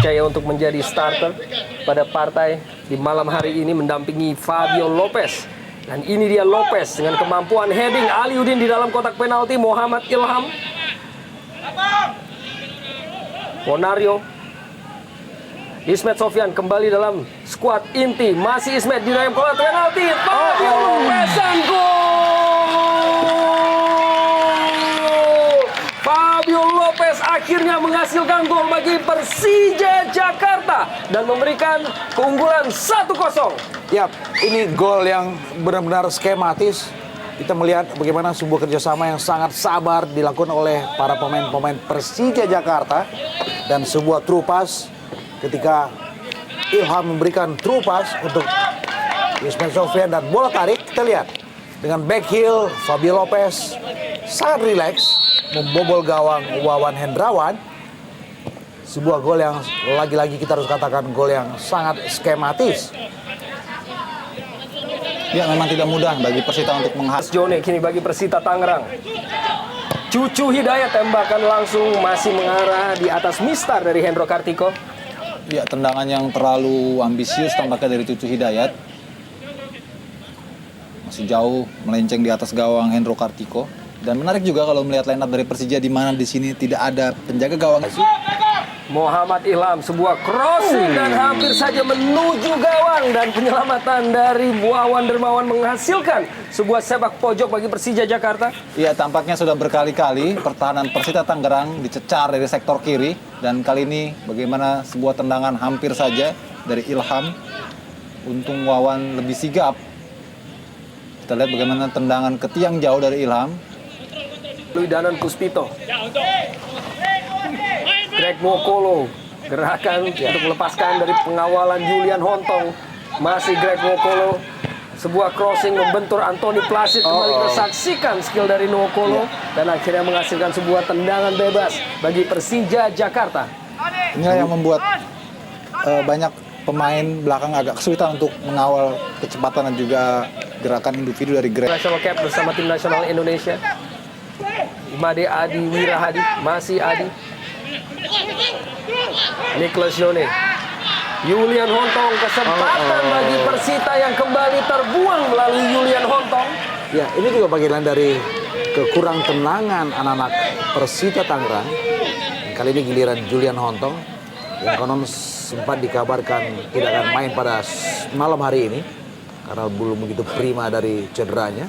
dipercaya untuk menjadi starter pada partai di malam hari ini mendampingi Fabio Lopez. Dan ini dia Lopez dengan kemampuan heading. Aliudin di dalam kotak penalti. Muhammad Ilham, Ponario, Ismet Sofyan kembali dalam skuad inti. Masih Ismet di dalam kotak penalti. Fabio Lopez dan gol! Fabio Lopez akhirnya menghasilkan gol bagi Persija Jakarta dan memberikan keunggulan 1-0. Yap, ini gol yang benar-benar skematis. Kita melihat bagaimana sebuah kerjasama yang sangat sabar dilakukan oleh para pemain-pemain Persija Jakarta. Dan sebuah true pass ketika Ilham memberikan true pass untuk Ismet Sofyan dan bola tarik. Kita lihat dengan back heel Fabio Lopez sangat rileks membobol gawang Wawan Hendrawan. Sebuah gol yang lagi-lagi kita harus katakan gol yang sangat skematis. Ya, memang tidak mudah bagi Persita untuk menghasilkan. Jone kini bagi Persita Tangerang. Cucu Hidayat tembakan langsung masih mengarah di atas mistar dari Hendro Kartiko. Ya, tendangan yang terlalu ambisius tampaknya dari Cucu Hidayat. Masih jauh melenceng di atas gawang Hendro Kartiko. Dan menarik juga kalau melihat line up dari Persija di mana di sini tidak ada penjaga gawang. Muhammad Ilham sebuah crossing dan hampir saja menuju gawang, dan penyelamatan dari Wawan Dermawan menghasilkan sebuah sepak pojok bagi Persija Jakarta. Iya, tampaknya sudah berkali-kali pertahanan Persita Tangerang dicecar dari sektor kiri, dan kali ini bagaimana sebuah tendangan hampir saja dari Ilham. Untung Wawan lebih sigap. Kita lihat bagaimana tendangan ke tiang jauh dari Ilham. Luidanan Puspito. Greg Mokolo, gerakan untuk melepaskan dari pengawalan Julian Hontong. Masih Greg Mokolo, sebuah crossing membentur Anthony Placid. Kembali kita saksikan skill dari Mokolo dan akhirnya menghasilkan sebuah tendangan bebas bagi Persija Jakarta. Inilah yang membuat banyak pemain belakang agak kesulitan untuk mengawal kecepatan dan juga gerakan individu dari Greg. National Cap bersama tim nasional Indonesia. Imade Adi Wirahadi, masih Adi. Nicholas Jone, Julian Hontong, kesempatan bagi Persita yang kembali terbuang melalui Julian Hontong. Ya, ini juga bagian dari kekurang tenangan anak-anak Persita Tangerang. Kali ini giliran Julian Hontong yang konon sempat dikabarkan tidak akan main pada malam hari ini karena belum begitu prima dari cederanya.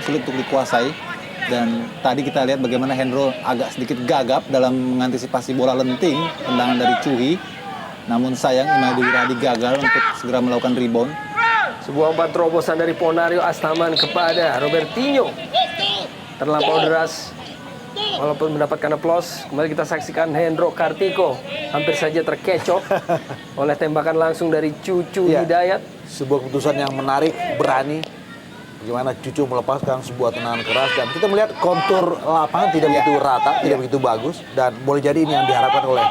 Sulit untuk dikuasai. Dan tadi kita lihat bagaimana Hendro agak sedikit gagap dalam mengantisipasi bola lenting tendangan dari Cuhi. Namun sayang Imade Wirahadi gagal untuk segera melakukan rebound. Sebuah umpan terobosan dari Ponario Astaman kepada Robertinho. Terlampau deras. Walaupun mendapatkan aplaus, kembali kita saksikan Hendro Kartiko hampir saja terkecoh oleh tembakan langsung dari Cucu Hidayat. Sebuah keputusan yang menarik, berani. Bagaimana Cucu melepaskan sebuah tendangan keras, dan kita melihat kontur lapangan tidak begitu rata, tidak begitu bagus, dan boleh jadi ini yang diharapkan oleh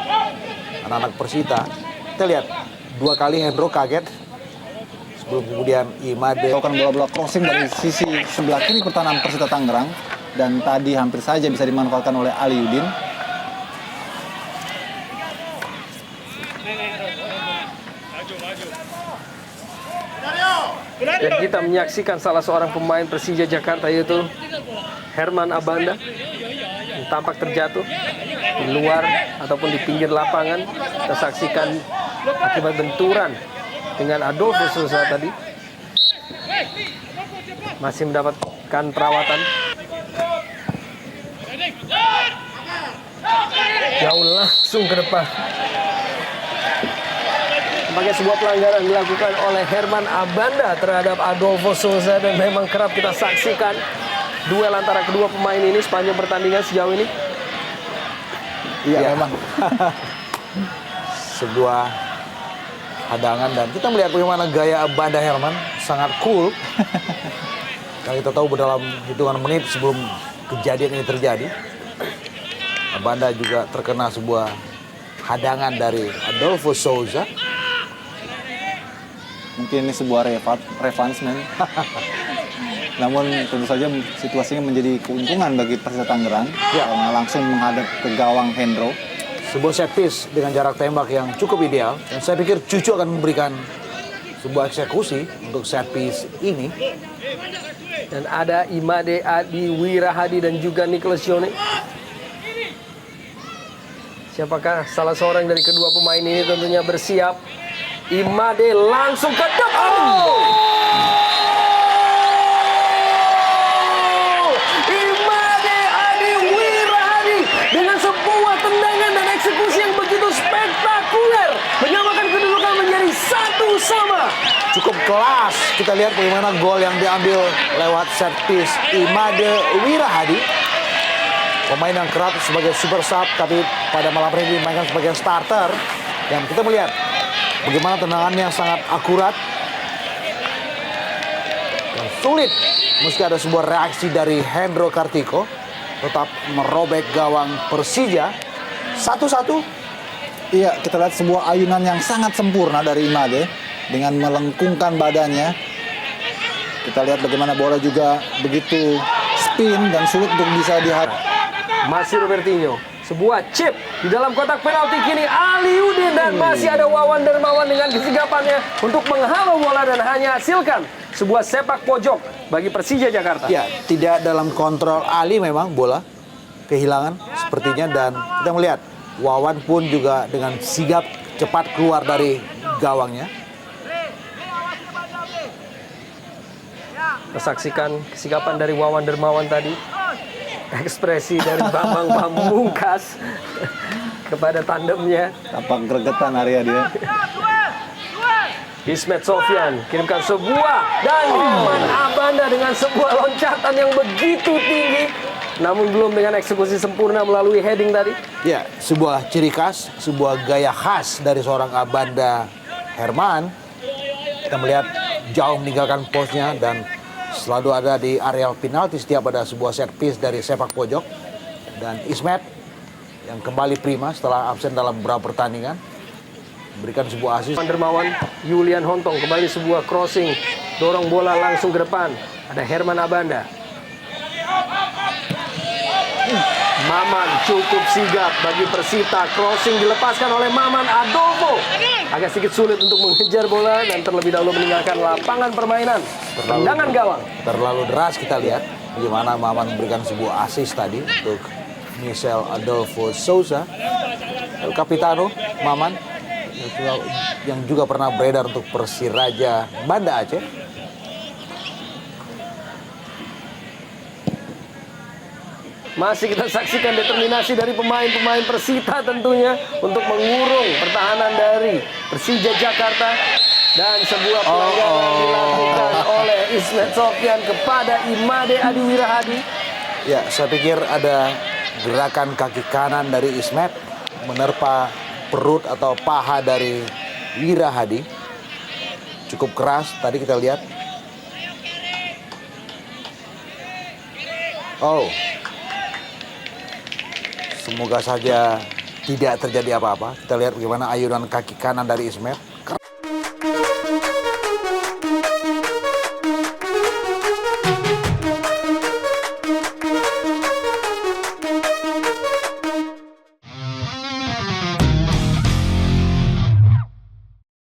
anak-anak Persita. Kita lihat dua kali Hendro kaget sebelum kemudian Imade Melakukan bola-bola crossing dari sisi sebelah kiri pertahanan Persita Tangerang, dan tadi hampir saja bisa dimanfaatkan oleh Aliudin. Dan kita menyaksikan salah seorang pemain Persija Jakarta, yaitu Herman Abanda, yang tampak terjatuh di luar ataupun di pinggir lapangan. Kita saksikan akibat benturan dengan Adolfo Souza tadi. Masih mendapatkan perawatan. Jauh langsung ke depan. Sebagai sebuah pelanggaran dilakukan oleh Herman Abanda terhadap Adolfo Souza, dan memang kerap kita saksikan duel antara kedua pemain ini sepanjang pertandingan sejauh ini. Iya, memang sebuah hadangan, dan kita melihat bagaimana gaya Abanda Herman sangat cool. Karena kita tahu dalam hitungan menit sebelum kejadian ini terjadi, Abanda juga terkena sebuah hadangan dari Adolfo Souza. Mungkin ini sebuah revansmen. Namun tentu saja situasinya menjadi keuntungan bagi Persita Tangerang karena langsung menghadap ke gawang Hendro. sebuah set piece dengan jarak tembak yang cukup ideal. Dan saya pikir Cucu akan memberikan sebuah eksekusi untuk set piece ini. Dan ada Imade Adi Wirahadi dan juga Nicholas Yone. Siapakah salah seorang dari kedua pemain ini tentunya bersiap. Imade langsung ke depan. Imade Adi Wirahadi dengan sebuah tendangan dan eksekusi yang begitu spektakuler menyamakan kedudukan menjadi 1-1. Cukup kelas. Kita lihat bagaimana gol yang diambil lewat set piece Imade Wirahadi. Pemain yang kerap sebagai super sub, tapi pada malam ini dimainkan sebagai starter. Dan kita melihat bagaimana tendangannya sangat akurat dan sulit. Meski ada sebuah reaksi dari Hendro Kartiko, tetap merobek gawang Persija. 1-1. Iya, kita lihat sebuah ayunan yang sangat sempurna dari Imade dengan melengkungkan badannya. Kita lihat bagaimana bola juga begitu spin dan sulit untuk bisa dihadapi. Masih Robertinho, sebuah chip di dalam kotak penalti kini Aliudin dan masih ada Wawan Dermawan dengan kesigapannya untuk menghalau bola dan hanya hasilkan sebuah sepak pojok bagi Persija Jakarta. Ya, tidak dalam kontrol Ali memang bola kehilangan sepertinya, dan kita melihat Wawan pun juga dengan sigap cepat keluar dari gawangnya. Kita saksikan kesigapan dari Wawan Dermawan tadi. Ekspresi dari Bambang Pamungkas kepada tandemnya. Tampak gregetan area dia. Ismet Sofyan kirimkan sebuah dan Herman Abanda dengan sebuah loncatan yang begitu tinggi, namun belum dengan eksekusi sempurna melalui heading tadi. Ya, sebuah ciri khas, sebuah gaya khas dari seorang Abanda Herman. Kita melihat jauh meninggalkan posnya dan selalu ada di areal penalti setiap ada sebuah set piece dari sepak pojok. Dan Ismet yang kembali prima setelah absen dalam beberapa pertandingan, berikan sebuah asis. Dermawan, Julian Hontong kembali sebuah crossing, dorong bola langsung ke depan. Ada Herman Abanda. Maman cukup sigap bagi Persita, crossing dilepaskan oleh Maman Adolfo. Agak sedikit sulit untuk mengejar bola dan terlebih dahulu meninggalkan lapangan permainan. Tendangan gawang. Terlalu deras kita lihat bagaimana Maman memberikan sebuah asis tadi untuk Michel Adolfo Souza, El Capitano Maman, yang juga pernah beredar untuk Persiraja Banda Aceh. Masih kita saksikan determinasi dari pemain-pemain Persita tentunya untuk mengurung pertahanan dari Persija Jakarta. Dan sebuah pelanggaran dilakukan oleh Ismet Sofyan kepada Imade Adi Wirahadi. Ya, saya pikir ada gerakan kaki kanan dari Ismet menerpa perut atau paha dari Wirahadi. Cukup keras tadi kita lihat. Oh, semoga saja tidak terjadi apa-apa. Kita lihat bagaimana ayunan kaki kanan dari Ismet.